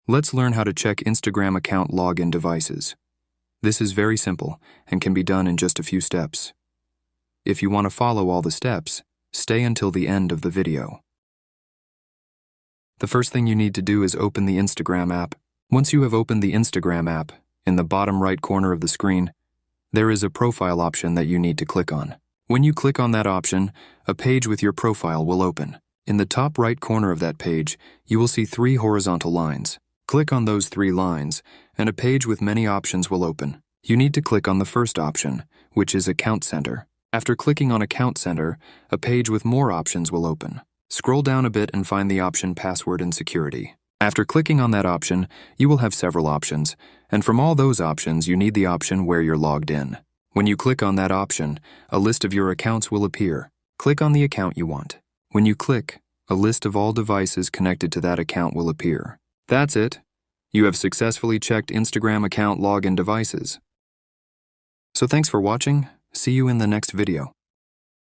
Let's learn how to check Instagram account login devices. This is very simple and can be done in just a few steps. If you want to follow all the steps, stay until the end of the video. The first thing you need to do is open the Instagram app. Once you have opened the Instagram app, in the bottom right corner of the screen, there is a profile option that you need to click on. When you click on that option, a page with your profile will open. In the top right corner of that page, you will see 3 horizontal lines. Click on those 3 lines, and a page with many options will open. You need to click on the first option, which is Account Center. After clicking on Account Center, a page with more options will open. Scroll down a bit and find the option Password and Security. After clicking on that option, you will have several options, and from all those options, you need the option where you're logged in. When you click on that option, a list of your accounts will appear. Click on the account you want. When you click, a list of all devices connected to that account will appear. That's it. You have successfully checked Instagram account login devices. So thanks for watching. See you in the next video.